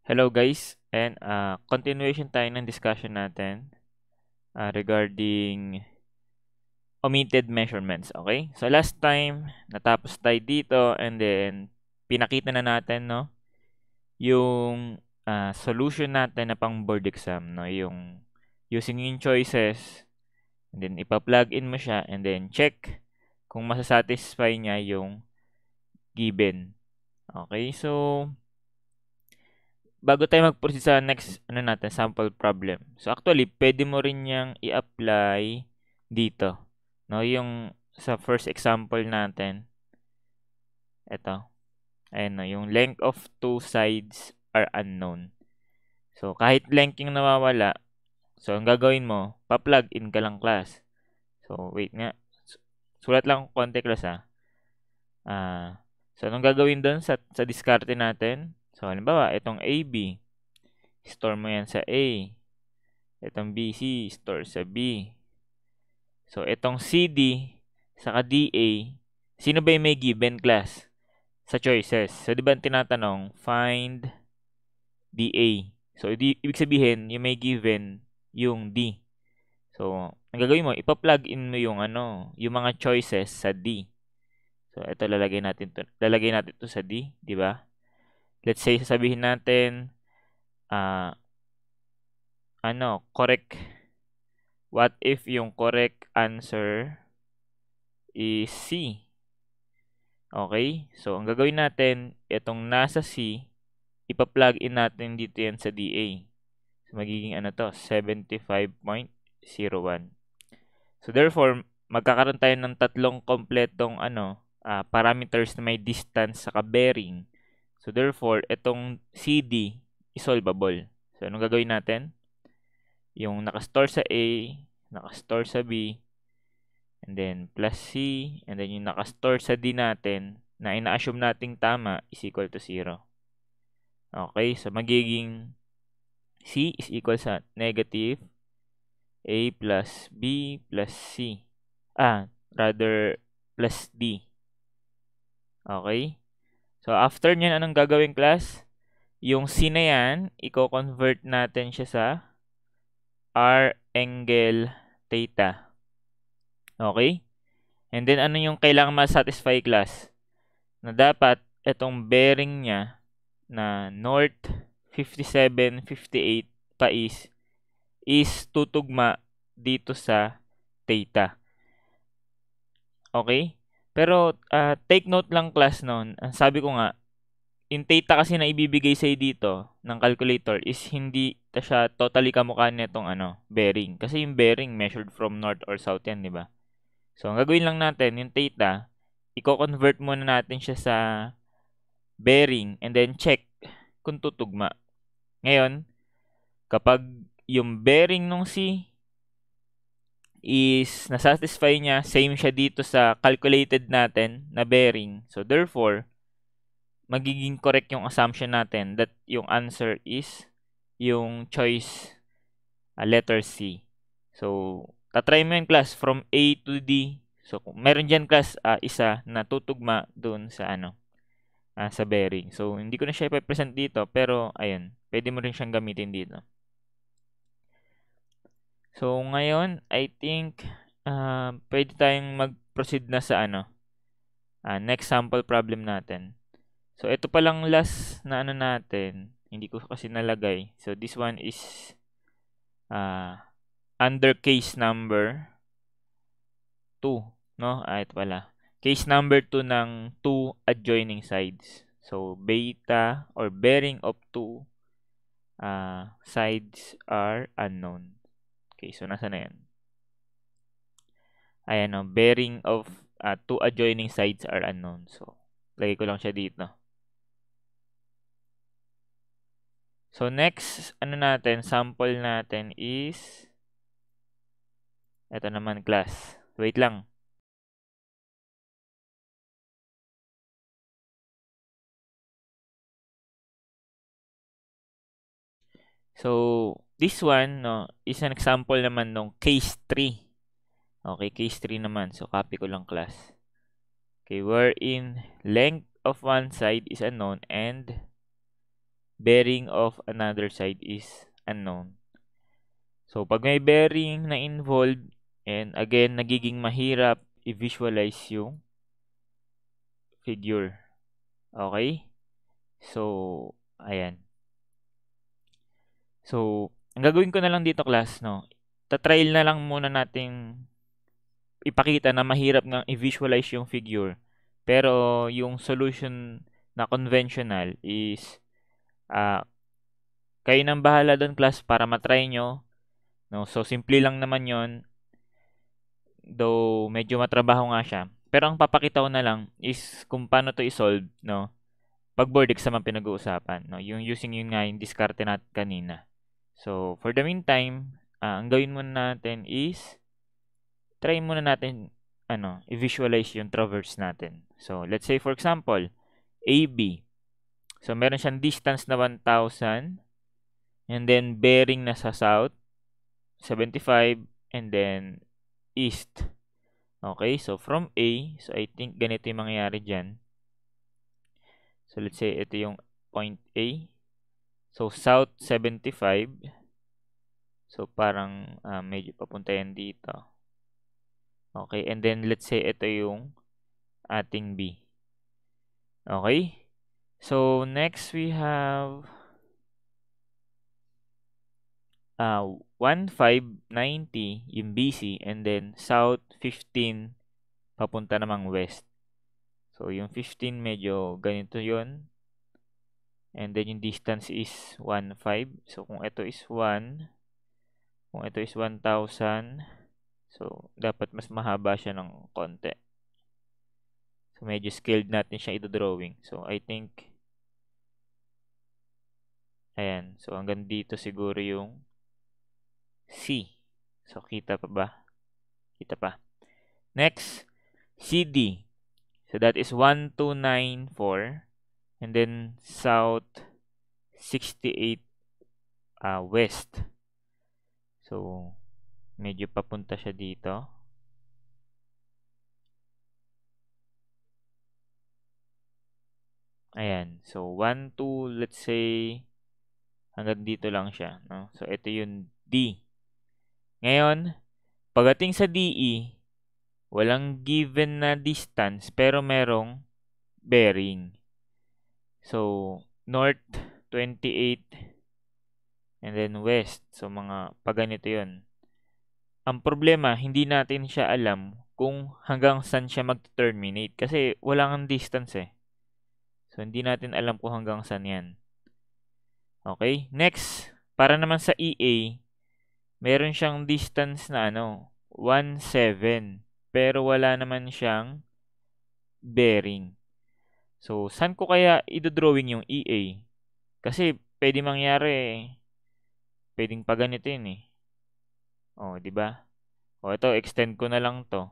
Hello guys, and continuation tayo ng discussion natin regarding omitted measurements, okay? So last time, natapos tayo dito and then pinakita na natin, no, yung solution natin na pang board exam, no, yung using yung choices and then ipa-plug in mo siya and then check kung masasatisfy niya yung given. Okay, so bago tayo mag-proceed sa next natin, sample problem. So actually, pwede mo rin yang i-apply dito. No, yung sa first example natin. Ito. Ayan no, yung length of two sides are unknown. So kahit length yung nawawala, so ang gagawin mo, pa-plug in ka lang class. So wait nga. Sulat lang konti class so anong gagawin doon sa diskarte natin? So halimbawa, itong AB, store mo yan sa A. Itong BC, store sa B. So, itong CD, saka DA, sino ba yung may given class? Sa choices. So, di ba tinatanong, find DA. So, ibig sabihin, yung may given, yung D. So, ang gagawin mo, ipa-plug in mo yung yung mga choices sa D. So, ito lalagay natin to sa D, di ba? Let's say sasabihin natin correct. What if yung correct answer is C? Okay? So, ang gagawin natin, itong nasa C, ipa-plug in natin dito yan sa DA. So, magiging 75.01. So, therefore, magkakaroon tayo ng tatlong kompletong parameters na may distance sa bearing. So, therefore, itong CD is solvable. So, anong gagawin natin? Yung nakastore sa A, nakastore sa B, and then plus C, and then yung nakastore sa D natin, na ina-assume nating tama, is equal to 0. Okay, so magiging C is equal sa negative A plus B plus C. Rather plus D. Okay? So, after nyan, anong gagawin class? Yung C na yan, i-convert natin siya sa R angle theta. Okay? And then, ano yung kailangan ma-satisfy class? Na dapat, itong bearing niya na north 57, 58 pa is tutugma dito sa theta. Okay? Pero, take note lang class noon. Sabi ko nga, yung theta kasi na ibibigay sa'yo dito ng calculator is hindi siya totally kamukha nitong bearing. Kasi yung bearing measured from north or south yan, di ba? So, ang gagawin lang natin, yung theta, i-convert muna natin siya sa bearing and then check kung tutugma. Ngayon, kapag yung bearing nung C is nasatisfy niya, same siya dito sa calculated natin na bearing. So, therefore, magiging correct yung assumption natin that yung answer is yung choice letter C. So, tatry mo yung class from A to D. So, kung meron dyan class isa na tutugma doon sa sa bearing. So, hindi ko na siya ipapresent dito, pero ayun, pwede mo rin siyang gamitin dito. So, ngayon, I think pwede tayong mag-proceed na sa next sample problem natin. So, ito pa lang last na natin. Hindi ko kasi nalagay. So, this one is under case number 2. No? Ito pala. Case number 2 ng two adjoining sides. So, beta or bearing of two sides are unknown. Okay, so nasa na yan? Ayan o, bearing of two adjoining sides are unknown. So, lagay ko lang siya dito. So, next, sample natin is, ito naman class. Wait lang. So, this one, no, is an example naman ng case 3. Okay, case 3 naman. So, copy ko lang class. Okay, wherein length of one side is unknown and bearing of another side is unknown. So, pag may bearing na involved, and again, nagiging mahirap i-visualize yung figure. Okay? So, ayan. So, ang gagawin ko na lang dito, class, no? Tatrial na lang muna natin ipakita na mahirap nga i-visualize yung figure. Pero yung solution na conventional is kayo nang bahala doon, class, para matry nyo. No? So, simple lang naman yon, though medyo matrabaho nga siya. Pero ang papakita ko na lang is kung paano to i-solve, no? Pag board exam ang pinag-uusapan, no? Yung using yun nga yung diskarte natin kanina. So, for the meantime, ang gawin muna natin is try muna natin i-visualize yung traverse natin. So, let's say for example, AB. So, meron siyang distance na 1,000 and then bearing na sa south 75 and then east. Okay, so from A, so I think ganito yung mangyayari dyan. So, let's say ito yung point A. So, south 75. So, parang medyo papunta yan dito. Okay, and then let's say ito yung ating B. Okay? So, next we have 1590 yung BC and then south 15 papunta namang west. So, yung 15 medyo ganito yon. And then yung distance is 15. So, kung ito is 1, kung ito is 1,000, so, dapat mas mahaba siya ng konti. So, medyo scaled natin siya ito-drawing. So, I think, ayan. So, hanggang dito siguro yung C. So, kita pa ba? Kita pa. Next, CD. So, that is 1294. And then, south 68 west. So, medyo papunta siya dito. Ayan. So, 1, 2, let's say, hanggang dito lang siya. No? So, ito yung D. Ngayon, pagdating sa DE, walang given na distance, pero merong bearing. So, north 28, and then west. So, mga paganito yun. Ang problema, hindi natin siya alam kung hanggang saan siya mag-terminate. Kasi wala kang distance eh. So, hindi natin alam kung hanggang saan yan. Okay? Next, para naman sa EA, meron siyang distance na 1,7. Pero wala naman siyang bearing. So, saan ko kaya i-drawing yung EA? Kasi, pwede mangyari, pwedeng paganito yun eh. O, di ba? O, ito, extend ko na lang to.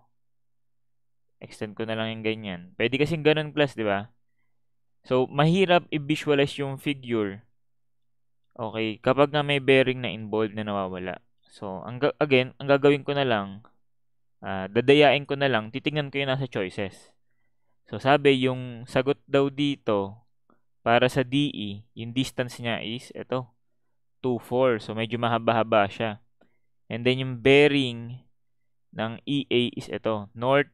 Extend ko na lang yung ganyan. Pwede kasing ganun, class, di ba? So, mahirap i-visualize yung figure. Okay, kapag nga may bearing na involved na nawawala. So, again, ang gagawin ko na lang, dadayain ko na lang, titingnan ko yung nasa choices. So, sabi, yung sagot daw dito, para sa DE, yung distance niya is, ito, 2,4. So, medyo mahaba-haba siya. And then, yung bearing ng EA is ito, north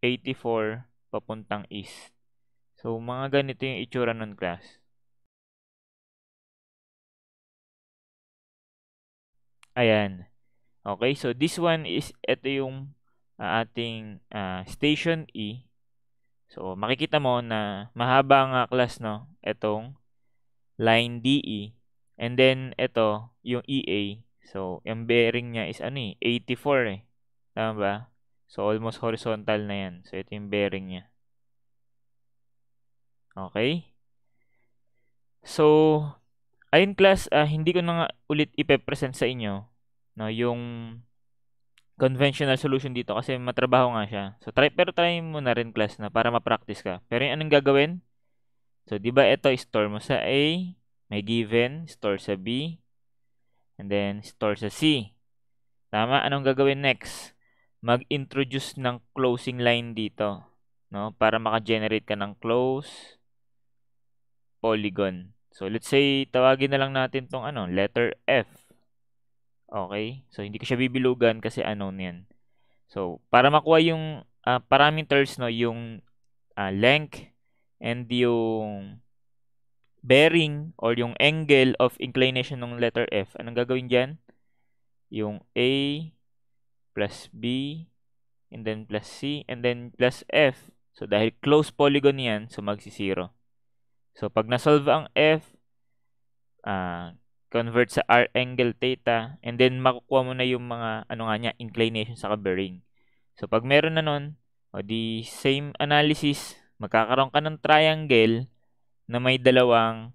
84 papuntang east. So, mga ganito yung itsura ng class. Ayan. Okay, so this one is, ito yung ating station E. So, makikita mo na mahaba nga, class, no? Itong line DE. And then, ito, yung EA. So, yung bearing niya is 84 eh. Tama ba? So, almost horizontal na yan. So, ito yung bearing niya. Okay? So, ayun, class, hindi ko na nga ulit ipepresent sa inyo, no, yung conventional solution dito kasi matrabaho nga siya. So, pero try mo na rin, class, na para ma-practice ka. Pero yung anong gagawin? So, di ba ito, store mo sa A, may given, store sa B, and then store sa C. Tama? Anong gagawin next? Mag-introduce ng closing line dito, no? Para maka-generate ka ng close polygon. So, let's say, tawagin na lang natin tong letter F. Okay? So, hindi ko siya bibilugan kasi unknown yan. So, para makuha yung parameters, no, yung length and yung bearing or yung angle of inclination ng letter F, anong gagawin dyan? Yung A plus B and then plus C and then plus F. So, dahil close polygon yan, so magsi-0. So, pag na-solve ang F, convert sa R angle theta, and then makukuha mo na yung mga inclination sa bearing. So pag meron na nun, o di same analysis, magkakaroon ka ng triangle na may dalawang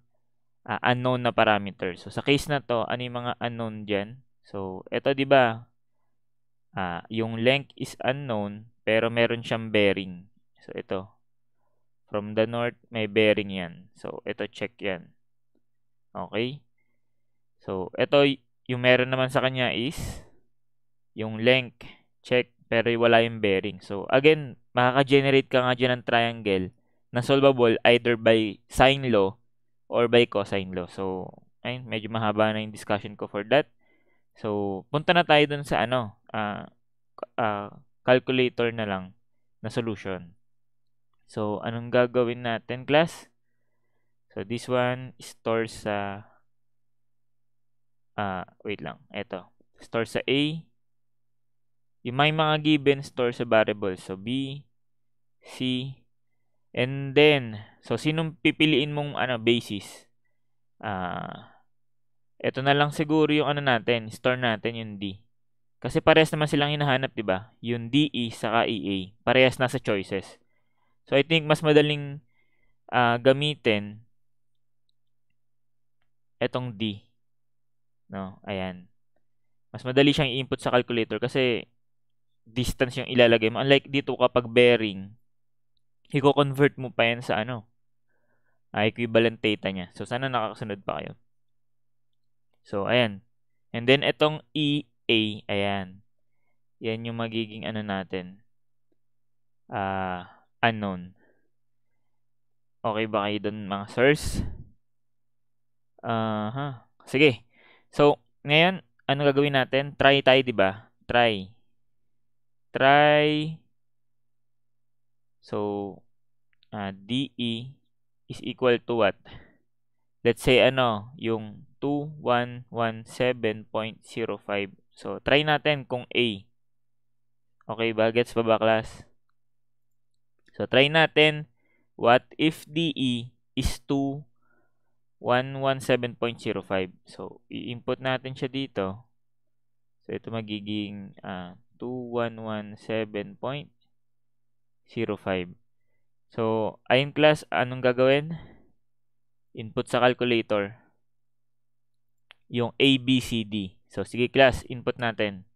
unknown na parameter. So sa case na to, ano yung mga unknown dyan? So ito, di ba? Yung length is unknown pero meron siyang bearing. So ito, from the north may bearing yan. So ito, check yan. Okay? So, ito, yung meron naman sa kanya is yung length, check, pero wala yung bearing. So, again, makaka-generate ka nga dyan ng triangle na solvable either by sine law or by cosine law. So, ayun, medyo mahaba na yung discussion ko for that. So, punta na tayo dun sa calculator na lang na solution. So, anong gagawin natin, class? So, this one stores sa wait lang. Ito. Store sa A. Yung may mga given, store sa variable. So, B, C, and then, so, sinong pipiliin mong basis? Ito na lang siguro yung natin, store natin yung D. Kasi parehas naman silang hinahanap, di ba? Yung DE saka EA. Parehas na sa choices. So, I think mas madaling gamitin etong D. No, ayan. Mas madali siyang i-input sa calculator kasi distance yung ilalagay mo. Unlike dito kapag bearing, i-convert mo pa yan sa equivalent theta niya. So, sana nakakasunod pa kayo. So, ayan. And then, itong EA, ayan. Yan yung magiging natin. Unknown. Okay ba kayo dun, mga sirs? Sige. So, ngayon, ano gagawin natin? Try tayo, di ba? Try. So, DE is equal to what? Let's say, yung 2117.05. So, try natin kung A. Okay ba? Gets pa ba, class? So, try natin. What if DE is 2117.05? So, i-input natin siya dito. So, ito magiging 2117.05. So, ayun, class, anong gagawin? Input sa calculator yung A, B, C, D. So, sige, class, input natin.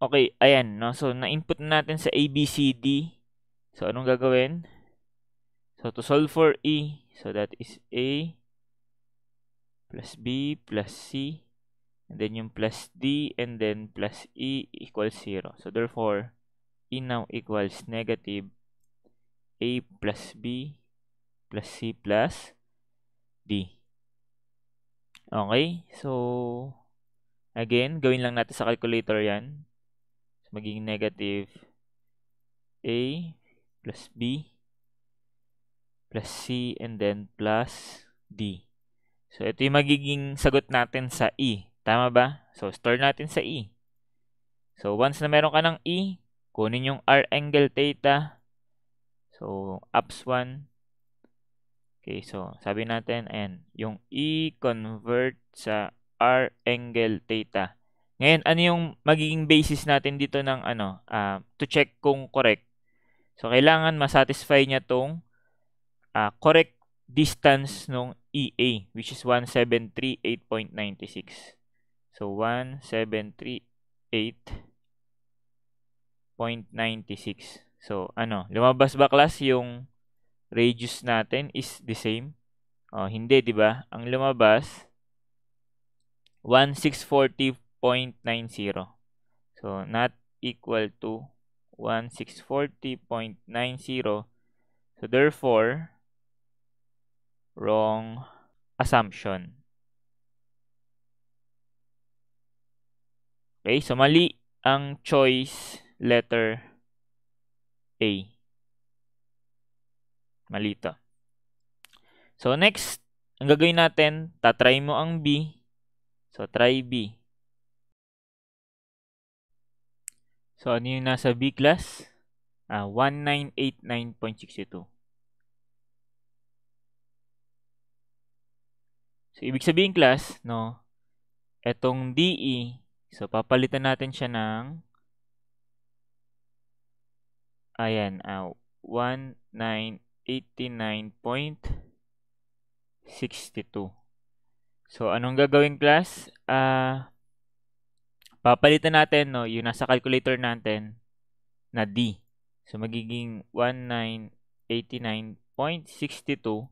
Okay, ayan, no? So, na-input natin sa A, B, C, D. So, anong gagawin? So, to solve for E, so that is A plus B plus C, and then yung plus D, and then plus E equals 0. So, therefore, E now equals negative A plus B plus C plus D. Okay, so, again, gawin lang natin sa calculator yan. So, magiging negative A plus B plus C and then plus D. So, ito yung magiging sagot natin sa E. Tama ba? So, store natin sa E. So, once na meron ka ng E, kunin yung R angle theta. So, ups 1. Okay, so, sabi natin, ayan, yung E convert sa R angle theta. Ngayon, ano yung magiging basis natin dito ng to check kung correct? So, kailangan masatisfy niya tong correct distance ng EA, which is 1738.96. So, 1738.96. So, lumabas ba, class, yung radius natin is the same? Hindi, di ba? Ang lumabas 1640.90. So, not equal to 1640.90. So, therefore, wrong assumption. Okay, so mali ang choice letter A. Mali to. So, next, ang gagawin natin, tatry mo ang B. So, try B. So, ano yung nasa B class? 1989.62. So, ibig sabihin class, no, etong DE, so, papalitan natin siya ng, ayan, 1989.62. So, anong gagawin class? Papalitan natin, no, yung nasa calculator natin na D. So, magiging 1989.62.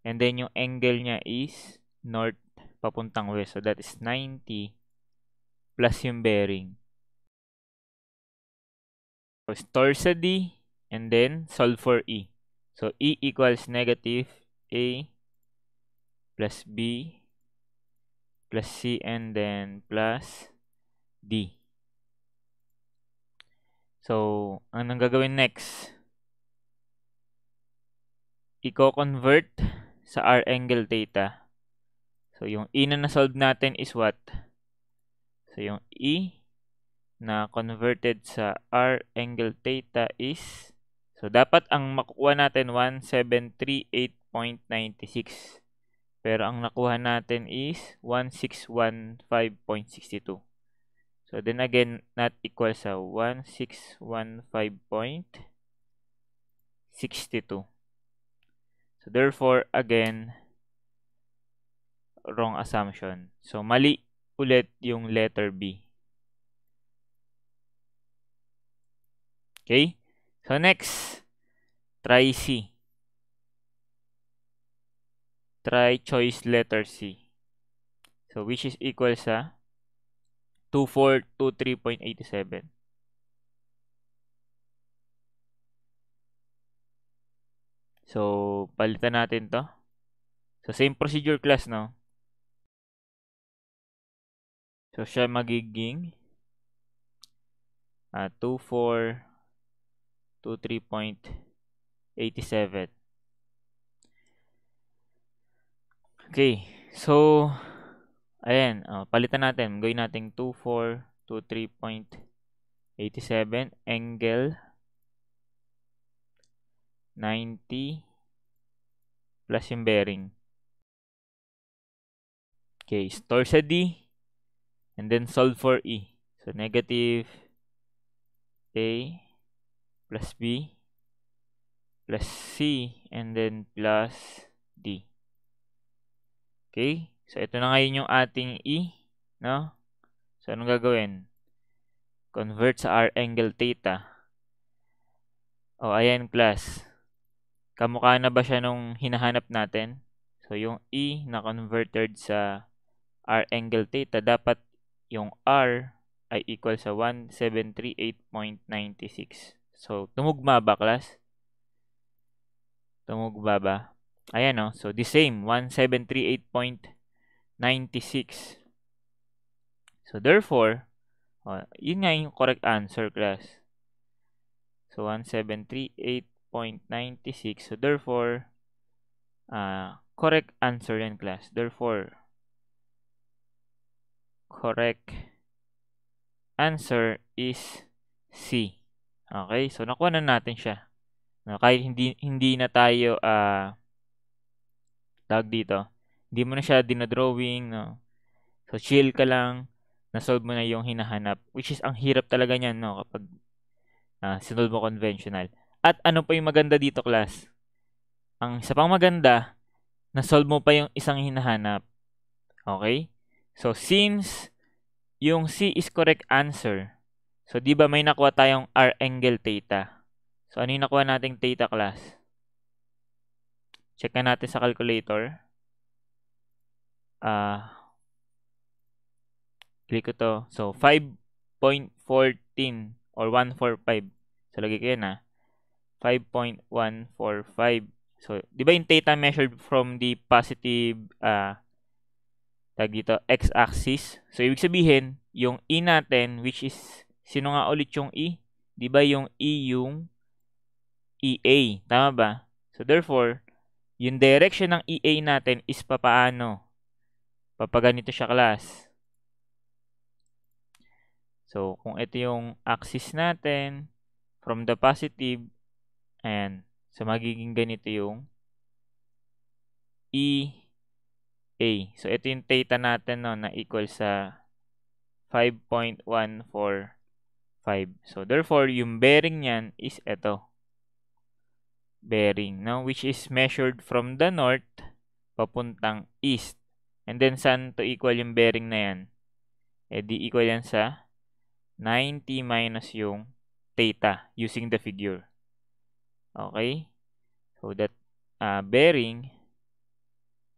And then, yung angle niya is north papuntang west. So, that is 90 plus yung bearing. So, store sa D and then solve for E. So, E equals negative A plus B plus C and then plus D. So, anong gagawin next? I-convert sa R angle theta. So, yung E na na-solve natin is what? So, yung E na converted sa R angle theta is, so, dapat ang makukuha natin 1738.96. Pero ang nakuha natin is 1615.62. So, then again, not equal sa 1615.62. So, therefore, again, wrong assumption. So, mali ulit yung letter B. Okay? So, next, try C. Try choice letter C. So, which is equal sa 2423.87. So, palitan natin to. So, same procedure class, no? So, siya magiging 2423.87. Okay. So, ayan. Palitan natin. Gawin natin 2423.87. Angle 90 plus yung bearing. Okay. Store sa D. And then solve for E. So, negative A plus B plus C and then plus D. Okay? So, ito na ngayon yung ating E. No? So, anong gagawin? Convert sa R angle theta. O, ayan class. Kamukha na ba siya nung hinahanap natin? So, yung E na converted sa R angle theta, dapat yung R ay equal sa 1738.96. So, tumugma ba, class? Tumugma ba? Ayan, no? So, the same, 1738.96. So, therefore, yun nga yung correct answer, class. So, 1738.96. So, therefore, correct answer yan, class. Therefore, correct answer is C. Okay? So, nakuha na natin siya. No, kahit hindi na tayo, tawag dito, hindi mo na siya dinadrawing, no? So, chill ka lang, na-solve mo na yung hinahanap. Which is, ang hirap talaga niyan, no? Kapag sinolve mo conventional. At ano pa yung maganda dito, class? Ang isa pang maganda, na-solve mo pa yung isang hinahanap. Okay? So, since yung C is correct answer, so, di ba may nakuha tayong R angle theta? So, ano yung nakuha nating theta, class? Check na natin sa calculator. Click ko to. So, 5.14 or 145. So, lagay ko yan 5.145. So, di ba yung theta measured from the positive tag dito, x-axis? So, ibig sabihin, yung E natin, which is, sino nga ulit yung E? Di ba yung E yung EA? Tama ba? So, therefore, yung direction ng EA natin is papaano? Papaganito siya, class. So, kung ito yung axis natin, from the positive, ayan. So, magiging ganito yung EA. So, ito yung theta natin no, na equal sa 5.145. So, therefore, yung bearing niyan is ito. Bearing, no? Which is measured from the north papuntang east. And then, saan to equal yung bearing na yan? Eh, di equal yan sa 90 minus yung theta using the figure. Okay? So, that bearing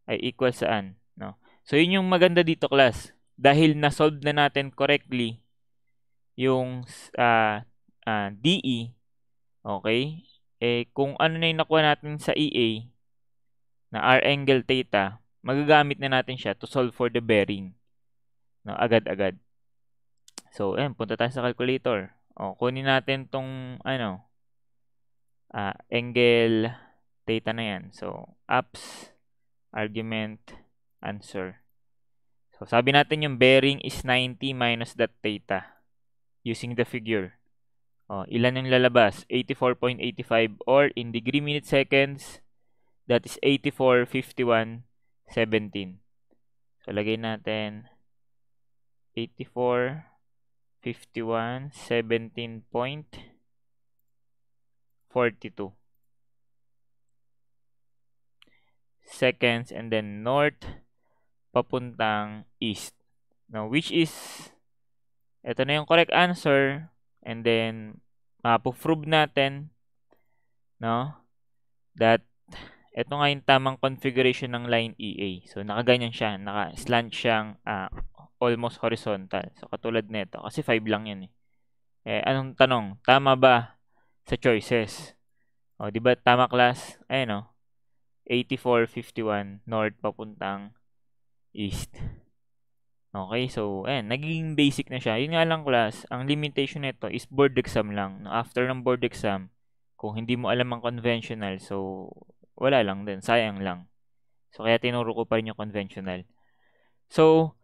ay equal saan? No? So, yun yung maganda dito, class. Dahil na-solve na natin correctly yung DE, okay? Eh, kung ano na yung nakuha natin sa EA, na R angle theta, magagamit na natin siya to solve for the bearing. No, agad-agad. So, ayan, punta tayo sa calculator. O, kunin natin tong, angle theta na yan. So, apps, argument, answer. So, sabi natin yung bearing is 90 minus that theta using the figure. O, ilan yung lalabas? 84.85 or in degree minute seconds, that is 84.51.17. So, lagay natin 84.51.17.42 seconds, and then north papuntang east. Now, which is, ito na yung correct answer, and then mapuprove natin, no, that ito nga yung tamang configuration ng line EA. So, nakaganyan siya, naka-slant siyang almost horizontal. So, katulad nito, kasi 5 lang yan eh. Eh, anong tanong? Tama ba sa choices? O, di ba tama, class? Ayun o. 84.51 north papuntang east. Okay, so, ayan, naging basic na siya. Yun nga lang, class, ang limitation nito is board exam lang. After ng board exam, kung hindi mo alam ang conventional, so, wala lang din. Sayang lang. So, kaya tinuro ko pa rin yung conventional. So,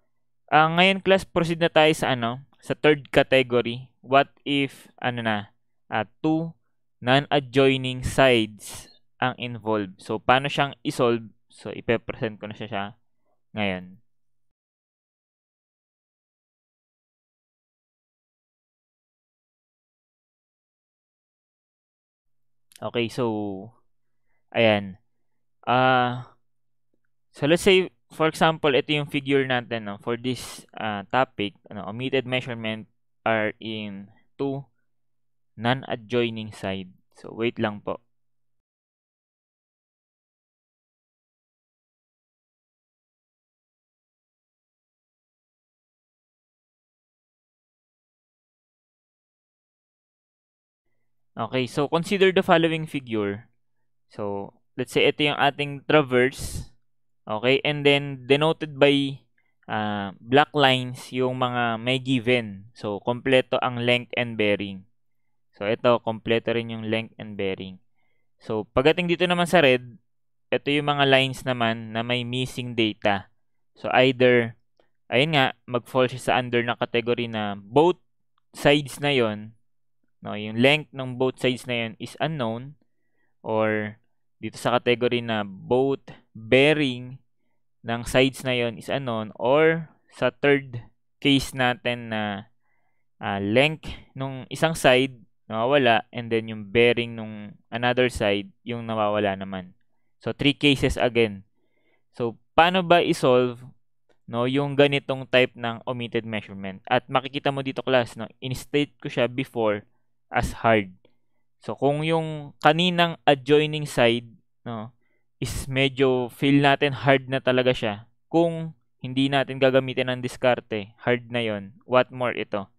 ngayon, class, proceed na tayo sa sa third category. What if, two non-adjoining sides ang involved. So, paano siyang isolve? So, ipe-present ko na siya ngayon. Okay, so, ayan. So, let's say, for example, ito yung figure natin, no? For this topic, omitted measurement are in two non-adjoining side. So, wait lang po. Okay, so consider the following figure. So, let's say ito yung ating traverse. Okay, and then denoted by black lines yung mga may given. So, kompleto ang length and bearing. So, ito, kompleto rin yung length and bearing. So, pagdating dito naman sa red, ito yung mga lines naman na may missing data. So, either, ayun nga, mag-fall siya sa under na category na both sides na yon, no, yung length ng both sides na yon is unknown, or dito sa category na both bearing ng sides na yon is unknown, or sa third case natin na length nung isang side nawawala, and then yung bearing nung another side yung nawawala naman. So, 3 cases again. So, paano ba i-solve yung ganitong type ng omitted measurement? At makikita mo dito, class, in-state ko siya before as hard. So, kung yung kaninang adjoining side is medyo feel natin hard na talaga siya, kung hindi natin gagamitin ng diskarte. Hard na yon. What more ito?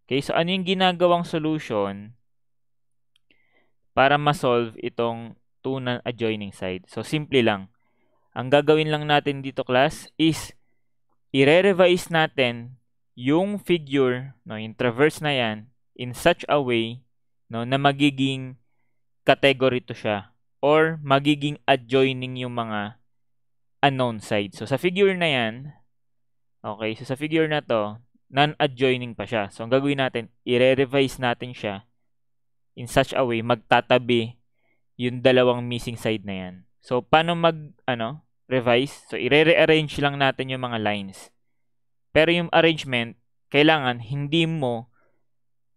Okay, so ano yung ginagawang solution para ma-solve itong two non-adjoining side? So, simple lang. Ang gagawin lang natin dito, class, is i-revise natin yung figure, no, yung traverse na yan, in such a way, no, na magiging category to siya or magiging adjoining yung mga unknown side. So, sa figure na yan, okay, so sa figure na to, non-adjoining pa siya. So, ang gagawin natin, i-revise natin siya in such a way, magtatabi yung dalawang missing side na yan. So, paano revise? So, i-rearrange lang natin yung mga lines. Pero yung arrangement, kailangan hindi mo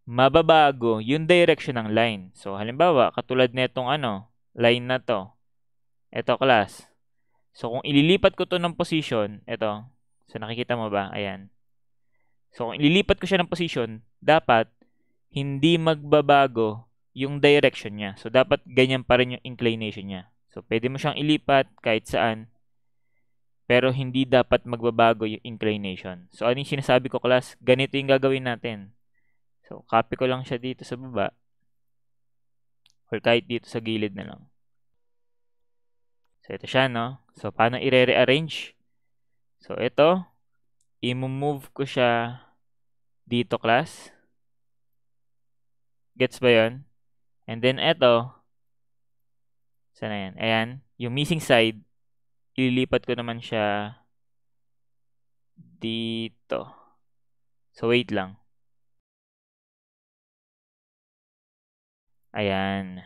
mababago yung direction ng line. So, halimbawa, katulad nitong line na to. Ito, class. So, kung ililipat ko to ng position, ito. So, nakikita mo ba? Ayan. So, kung ililipat ko siya ng position, dapat hindi magbabago yung direction niya. So, dapat ganyan pa rin yung inclination niya. So, pwede mo siyang ilipat kahit saan, pero hindi dapat magbabago yung inclination. So, ano yung sinasabi ko, class? Ganito yung gagawin natin. So, copy ko lang siya dito sa baba. Or kahit dito sa gilid na lang. So, ito siya, no? So, paano i-rearrange? So, ito, i-move ko siya dito, class. Gets ba yun? And then, ito, sana yan? Ayan, yung missing side, ililipat ko naman siya dito. So, wait lang. Ayan.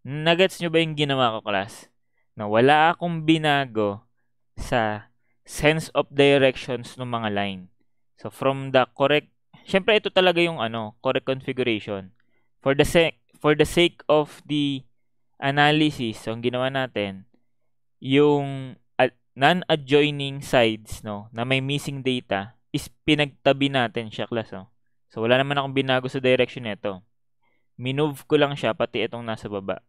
Nagets nyo ba yung ginawa ko, class? Na wala akong binago sa sense of directions ng mga line. So, from the correct, syempre ito talaga yung correct configuration. For the sake of the analysis, so ang ginawa natin, yung non-adjoining sides, no, na may missing data, is pinagtabi natin siya, class. So, wala naman akong binago sa direction nito. Minove ko lang siya, pati itong nasa baba.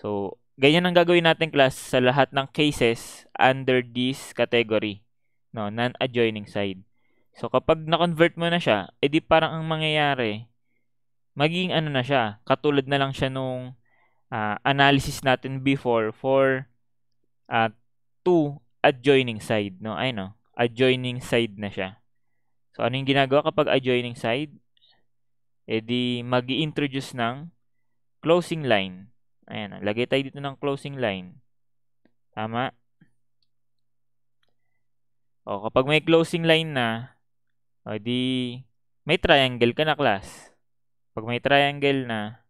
So, ganyan ang gagawin natin, class, sa lahat ng cases under this category, no, non-adjoining side. So, kapag na-convert mo na siya, edi parang ang mangyayari, magiging na siya, katulad na lang siya nung analysis natin before for two adjoining side, no? Ay, no, adjoining side na siya. So, ano yung ginagawa kapag adjoining side? Edi mag-i-introduce ng closing line. Ayan, lagay tayo dito ng closing line. Tama? O, kapag may closing line na, o di may triangle ka na, class. Pag may triangle na,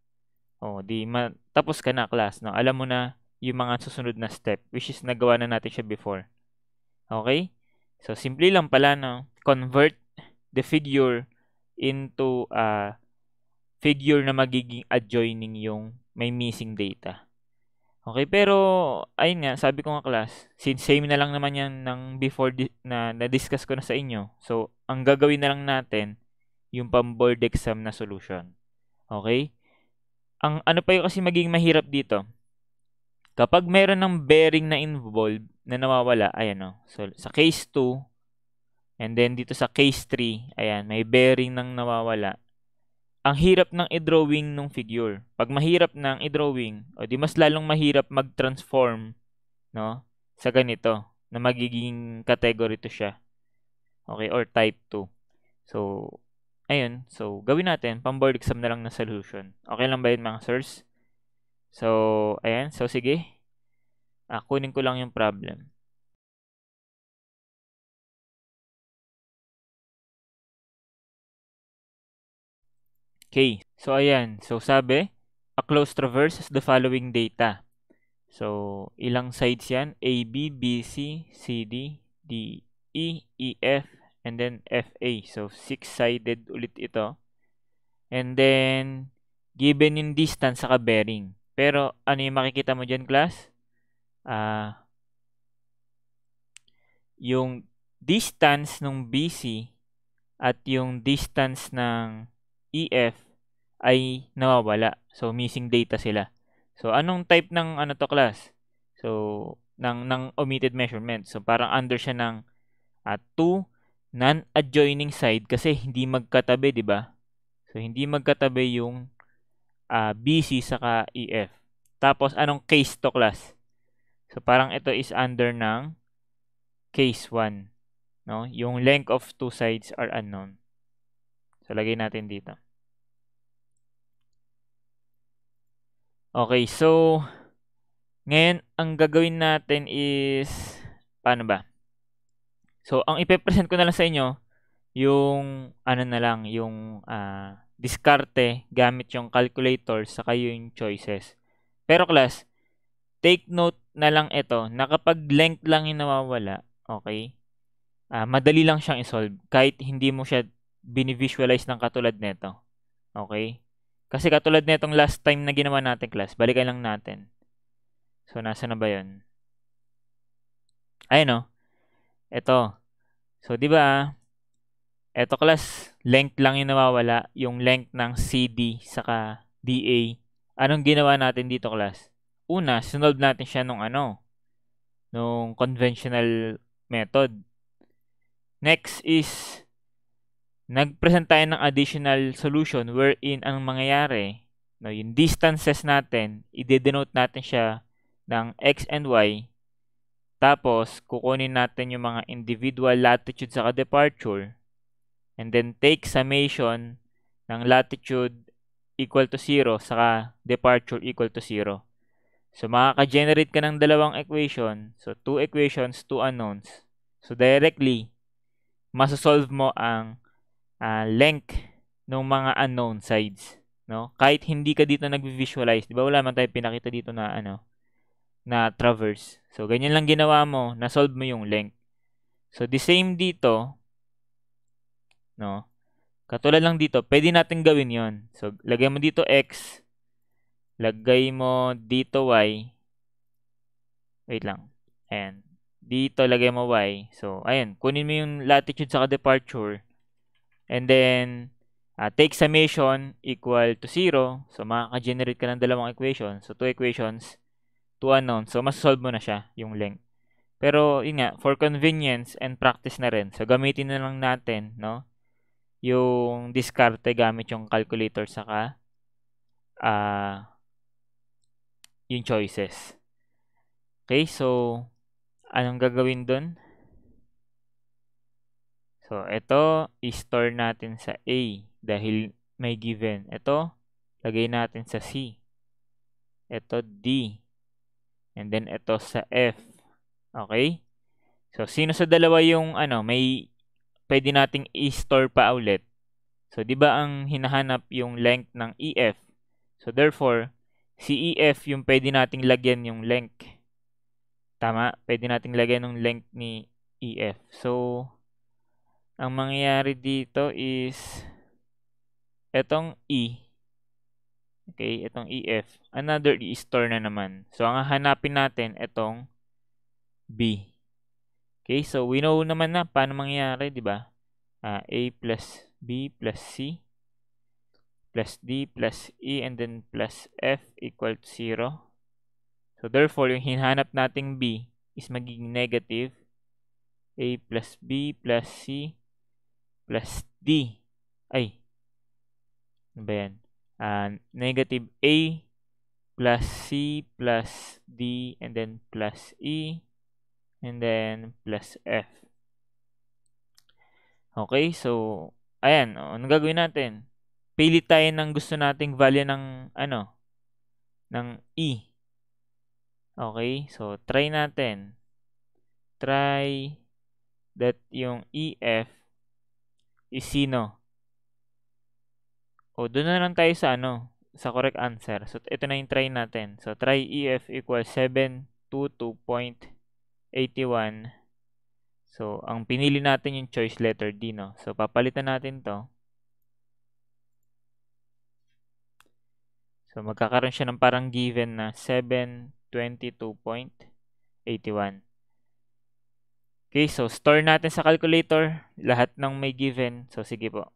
o di tapos ka na, class. No? Alam mo na yung mga susunod na step, which is nagawa na natin siya before. Okay? So, simple lang pala, no? Convert the figure into a figure na magiging adjoining yung may missing data. Okay, pero ayun nga, sabi ko nga, class, since same na lang naman yan ng before na-discuss ko na sa inyo. So, ang gagawin na lang natin yung pang-board exam na solution. Okay? Ang ano pa yung kasi magiging mahirap dito, kapag meron ng bearing na involved na nawawala, ayan So, sa case 2, and then dito sa case 3, ayan, may bearing nang nawawala. Ang hirap ng i-drawing ng figure. Pag mahirap ng i-drawing, o di mas lalong mahirap mag-transform, no, sa ganito, na magiging category to siya. Okay, or type 2. So, ayun. So, gawin natin, pang-board exam na lang na solution. Okay lang ba yun, mga sirs? So, ayan. So, sige. Kunin ko lang yung problem. Okay. So, ayan. So, sabi, a closed traverse has the following data. So, ilang sides yan? A, B, B, C, C, D, D, E, E, F, and then FA. So, 6-sided ulit ito. And then, given yung distance saka bearing. Pero, ano yung makikita mo dyan, class? Yung distance ng BC at yung distance ng EF ay nawawala. So, missing data sila. So, anong type ng to, class? So, ng omitted measurement. So, parang under siya ng 2 non-adjoining side kasi hindi magkatabi, di ba? So, hindi magkatabi yung BC saka EF. Tapos, anong case to, class? So, parang ito is under ng case 1. No? Yung length of two sides are unknown. So, lagay natin dito. Okay, so, ngayon, ang gagawin natin is, paano ba? So, ang ipe-present ko na lang sa inyo, yung, ano na lang, yung diskarte gamit yung calculator saka yung choices. Pero class, take note na lang ito, na kapag length lang yung nawawala, okay, madali lang siyang isolve kahit hindi mo siya binivisualize ng katulad nito. Okay? Kasi katulad netong last time na ginawa natin, class, balikan lang natin. So, nasa na ba yun? Ayun, no? Ito. So, di ba, ito, class, length lang yung nawawala, yung length ng CD saka DA. Anong ginawa natin dito, class? Una, sinolve natin siya nung conventional method. Next is, nag-present tayo ng additional solution wherein ang mangyayari, no, yung distances natin, i-denote natin siya ng x and y. Tapos, kukunin natin yung mga individual latitude sa departure. And then, take summation ng latitude equal to 0 saka departure equal to 0. So, makaka-generate ka ng dalawang equation. So, 2 equations, 2 unknowns. So, directly, masasolve mo ang length ng mga unknown sides, no? Kahit hindi ka dito nag-visualize, 'di ba? Wala man tayong pinakita dito na na traverse. So ganyan lang ginawa mo, na-solve mo yung length. So the same dito, no? Katulad lang dito, pwede natin gawin 'yon. So lagay mo dito x, lagay mo dito y. Wait lang. Ayan. Dito lagay mo y. So ayan, kunin mo yung latitude sa departure. And then, take summation equal to 0. So, makaka-generate ka ng dalawang equation. So, 2 equations, 2 unknowns. So, masolve mo na siya, yung length. Pero, yun nga, for convenience and practice na rin. So, gamitin na lang natin, no? Yung diskarte gamit yung calculator saka yung choices. Okay, so, anong gagawin dun? So, ito, i-store natin sa A dahil may given. Ito, lagay natin sa C. Ito, D. And then, ito sa F. Okay? So, sino sa dalawa yung, may pwede nating i-store pa ulit? So, di ba ang hinahanap yung length ng EF? So, therefore, si EF yung pwede nating lagyan yung length. Tama? Pwede nating lagyan yung length ni EF. So, ang mangyayari dito is etong E. Okay, itong EF. Another i-store na naman. So, ang hanapin natin itong B. Okay, so we know naman na paano mangyayari, di ba? A plus B plus C plus D plus E and then plus F equal to 0. So, therefore, yung hinahanap nating B is magiging negative A plus B plus C plus D. Ay, ano ba yan? Negative A plus C plus D and then plus E and then plus F. Okay, so, ayan, anong gagawin natin? Pili tayo ng gusto nating value ng, ng E. Okay, so, try natin. Try that yung EF is sino? O, doon na lang tayo sa, sa correct answer. So, ito na yung try natin. So, try EF equals 722.81. So, ang pinili natin yung choice letter D, no? So, papalitan natin to. So, magkakaroon siya ng parang given na 722.81. Okay, so store natin sa calculator lahat ng may given. So, sige po.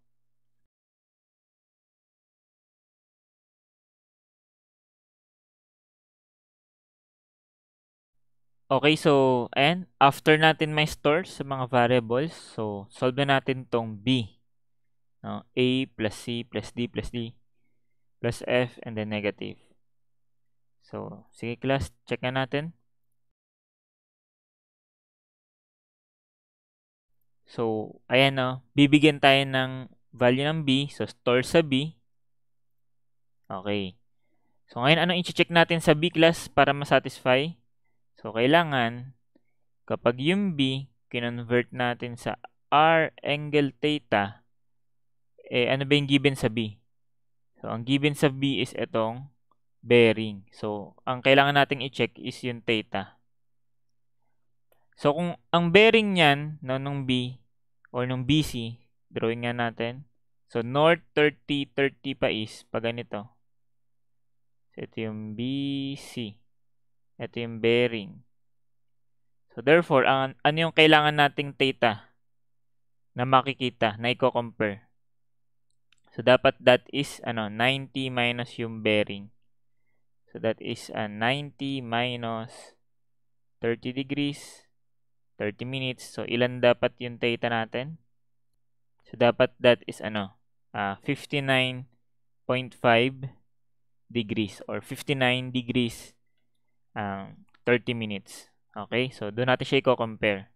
Okay, so, ayan. After natin may store sa mga variables, so, solve na natin tong B. No? A plus C plus D plus D plus F and then negative. So, sige class, check na natin. So, ayan no, bibigyan tayo ng value ng B. So, store sa B. Okay. So, ngayon, anong i-check natin sa B class para masatisfy? So, kailangan, kapag yung B, kinonvert natin sa R angle theta, ano ba yung given sa B? So, ang given sa B is itong bearing. So, ang kailangan nating i-check is yung theta. So, kung ang bearing niyan, no, nung B, or nung BC, drawing nga natin. So, north 30, 30 pa is pag ganito. So, ito yung BC. Ito yung bearing. So, therefore, ano yung kailangan nating theta na makikita, na i-compare? So, dapat that is 90 minus yung bearing. So, that is 90 minus 30 degrees, 30 minutes. So, ilan dapat yung theta natin? So, dapat that is 59.5 degrees or 59 degrees 30 minutes. Okay? So, doon natin siya i-compare.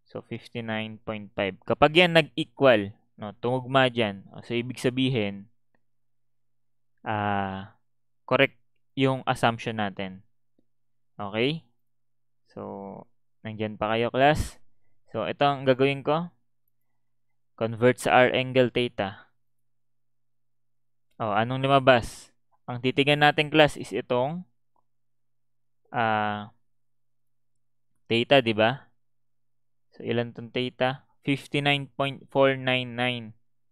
So, 59.5. Kapag yan nag-equal, no, tungugma dyan, so, ibig sabihin, correct yung assumption natin. Okay? So, nandyan pa kayo, class? So, ito ang gagawin ko. Convert sa R angle theta. Oh, anong lumabas? Ang titingnan natin, class, is itong theta, di ba? So, ilan tong theta? 59.499.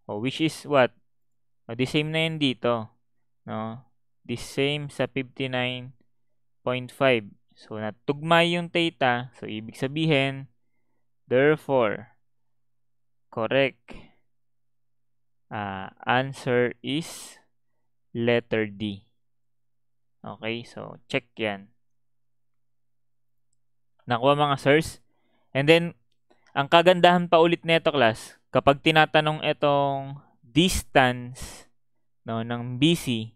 Oh, which is what? Oh, the same na yan dito. No? The same sa 59.5. So, natugma yung theta. So, ibig sabihin, therefore, correct answer is letter D. Okay, so check yan. Nakuha mga sirs. And then, ang kagandahan pa ulit nito, class, kapag tinatanong itong distance, no, ng BC,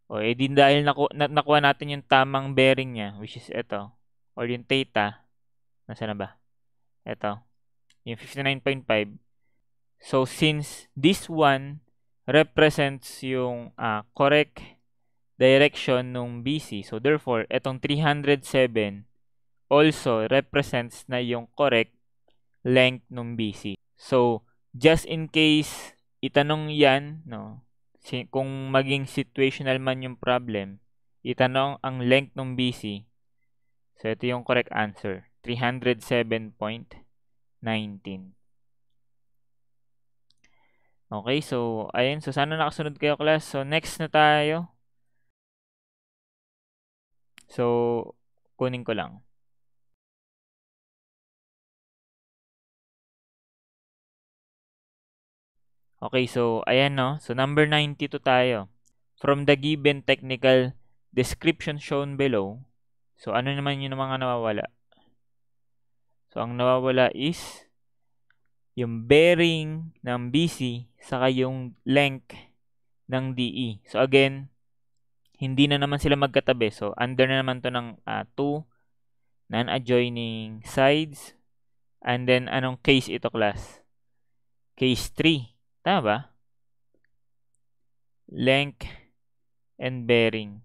o din dahil nakuha natin yung tamang bearing niya, which is ito, or yung theta, nasaan na ba? Ito, yung 59.5. So, since this one represents yung correct direction ng BC, so therefore, itong 307 also represents na yung correct length ng BC. So, just in case itanong yan, no, kung maging situational man yung problem, itanong ang length ng BC. So, ito yung correct answer. 307.19. Okay, so, ayun. So, sana nakasunod kayo, class. So, next na tayo. So, kunin ko lang. Okay, so, ayan, no. So, number 92 tayo. From the given technical description shown below, so, ano naman yung mga nawawala? So, ang nawawala is yung bearing ng BC saka yung length ng DE. So, again, hindi na naman sila magkatabi. So, under na naman to ng 2 non-adjoining sides. And then, anong case ito, class? Case 3. Tama ba? Length and bearing.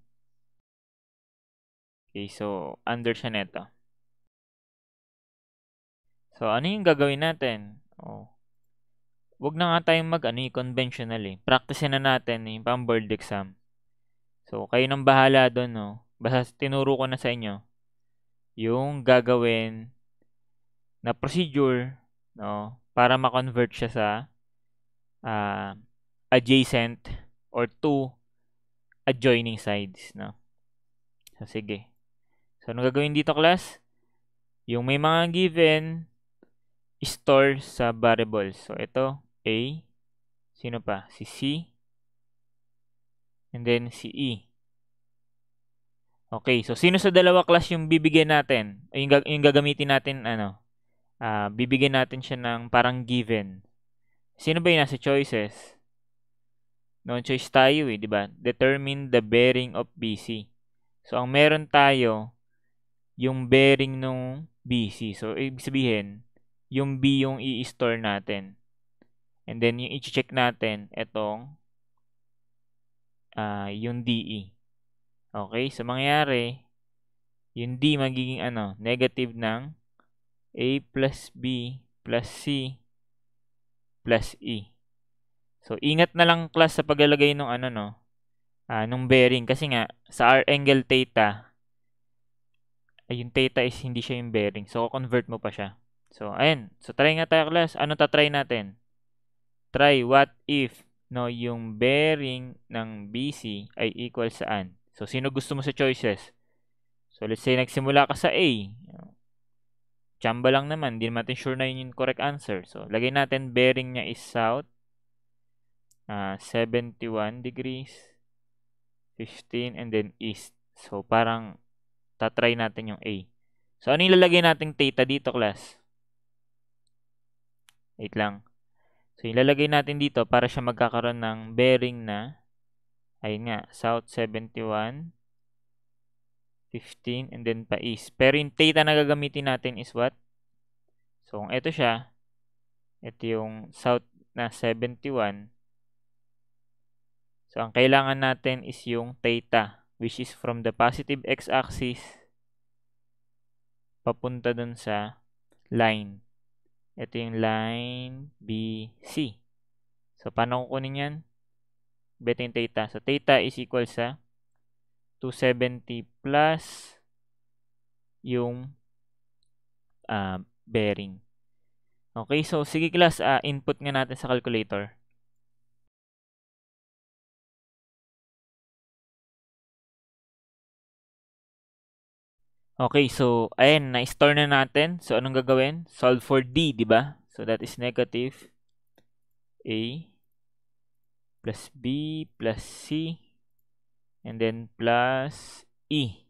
Okay, so, under siya neto. So, ano yung gagawin natin? Wag na nga tayong conventional eh. Practice na natin yung pang board exam. So, kayo nang bahala doon, no? Basta tinuro ko na sa inyo yung gagawin na procedure, no? Para ma-convert siya sa adjacent or two adjoining sides, no? So, sige. So, ano gagawin dito, class? Yung may mga given, store sa variables. So, ito, A. Sino pa? Si C. And then, si E. Okay, so sino sa dalawa class yung bibigyan natin? Yung gagamitin natin, bibigyan natin siya ng parang given. Sino ba yung nasa choices? No choice tayo di ba? Determine the bearing of BC. So, ang meron tayo, yung bearing nung BC. So, ibig sabihin, yung B yung i-store natin. And then, yung i-check natin, itong yung DE. Okay? So, mangyayari, yung D magiging negative ng A plus B plus C plus E. So, ingat na lang class sa paglalagay ng nung bearing. Kasi nga, sa R angle theta, yung theta is hindi siya yung bearing. So, convert mo pa siya. So, ayan. So, try nga tayo class. Ano tatry natin? Try what if yung bearing ng BC ay equal saan? So, sino gusto mo sa choices? So, let's say nagsimula ka sa A. Chamba lang naman. Hindi natin sure na yun yung correct answer. So, lagay natin bearing niya is south. 71 degrees. 15 and then east. So, parang tatry natin yung A. So, ano yung lalagay nating theta dito, class? Wait lang. So, ilalagay natin dito para siya magkakaroon ng bearing na, ayun nga, south 71, 15, and then pa east. Pero yung theta na gagamitin natin is what? So, kung ito siya, ito yung south na 71. So, ang kailangan natin is yung theta, which is from the positive x-axis papunta dun sa line. Ito yung line BC. So, paano kukunin yan? Beta yung theta. So, theta is equal sa 270 plus yung bearing. Okay, so sige class, input nga natin sa calculator. Okay, so ayan, na-store na natin. So anong gagawin? Solve for D, di ba? So that is negative A plus B plus C and then plus E.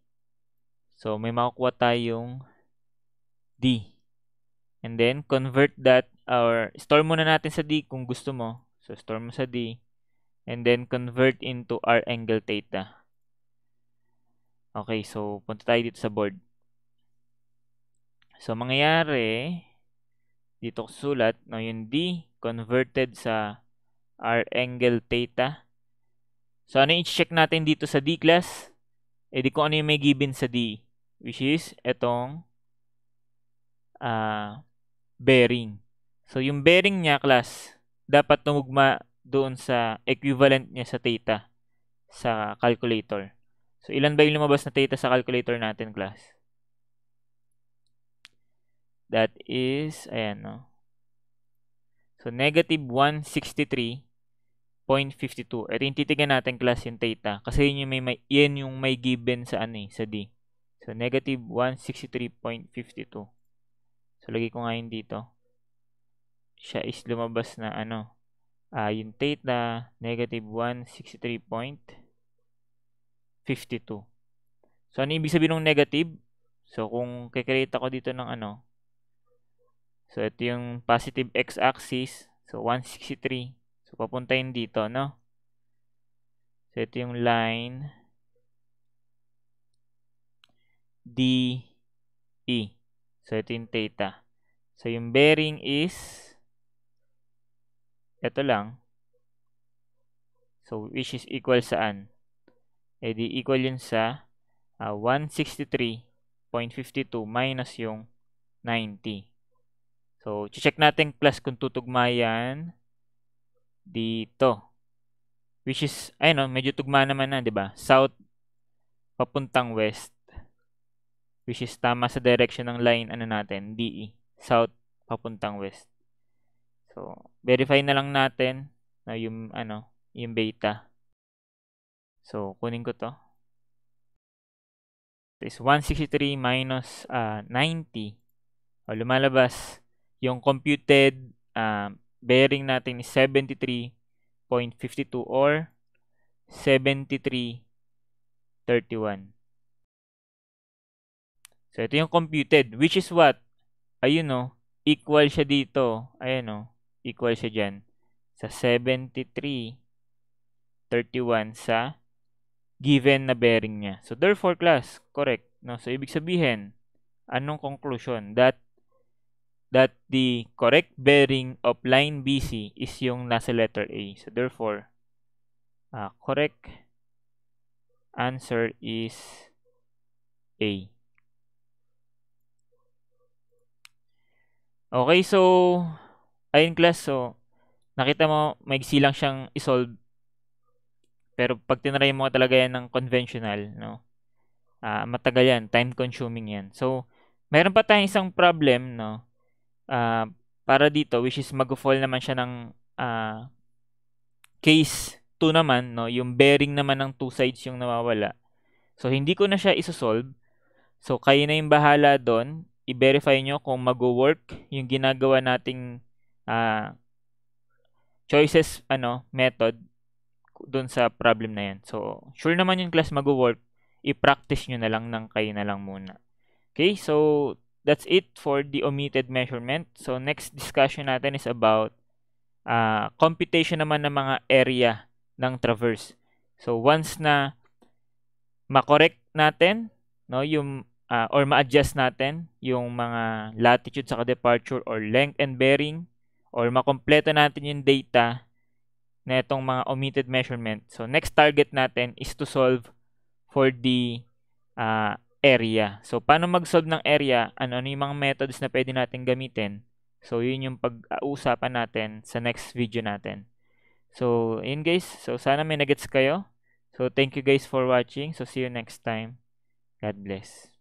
So may makukuha tayong D. And then convert that or store muna natin sa D kung gusto mo. So store mo sa D and then convert into R angle theta. Okay, so punta tayo dito sa board. So mangyayari dito ko sulat yung D converted sa R angle theta. So ano yung i-check natin dito sa D class? Di kung ano yung may given sa D, which is etong bearing. So yung bearing niya class dapat tumugma doon sa equivalent niya sa theta sa calculator. So ilan ba yung lumabas na theta sa calculator natin class? That is, ayan So negative 163.52. Ito yung titigan natin class yung theta. Kasi yun yung may given sa sa D. So negative 163.52. So lagay ko nga yun dito. Siya is lumabas na yung theta negative 163.52. So ano ibig sabihin ng negative? So kung kikreate ako dito ng so ito yung positive x-axis. So 163. So papunta yun dito, no? So ito yung line DE. So ito yung theta. So yung bearing is ito lang. So which is equal saan? Di equal yun sa 163.52 minus yung 90. So check natin plus kung tutugma yan dito. Which is, medyo tugma naman na, di ba? South papuntang west. Which is tama sa direction ng line, natin, DE. South papuntang west. So, verify na lang natin na yung, yung beta. So, kunin ko to. Is 163 minus 90. O, lumalabas yung computed bearing natin is 73.52 or 73.31. So, ito yung computed, which is what? Ayun no, equal siya dito. Ayun no, equal siya dyan. Sa 73.31 sa given na bearing niya. So, therefore, class, correct. No? So, ibig sabihin, anong conclusion? That the correct bearing of line BC is yung nasa letter A. So, therefore, correct answer is A. Okay, so, ayun class, so, nakita mo, maigsi lang siyang isolve. Pero pag tinry mo talaga yan ng conventional, no, matagal yan, time consuming yan. So, meron pa tayong isang problem, no, para dito, which is mag-fall naman siya ng case 2 naman, no, yung bearing naman ng two sides yung nawawala. So, hindi ko na siya isosolve. So, kayo na yung bahala doon. I-verify nyo kung mag-work yung ginagawa nating choices method doon sa problem na yan. So, sure naman yung class mag-work. I-practice nyo na lang ng kayo na lang muna. Okay, so that's it for the omitted measurement. So, next discussion natin is about computation naman ng mga area ng traverse. So, once na ma-correct natin, no, yung or ma-adjust natin yung mga latitude sa departure or length and bearing, or makompleto natin yung data na itong mga omitted measurement. So, next target natin is to solve for the area. So, paano mag-solve ng area? Ano yung mga methods na pwede natin gamitin? So, yun yung pag-uusapan natin sa next video natin. So, yun guys. So, sana may nagets kayo. So, thank you guys for watching. So, see you next time. God bless.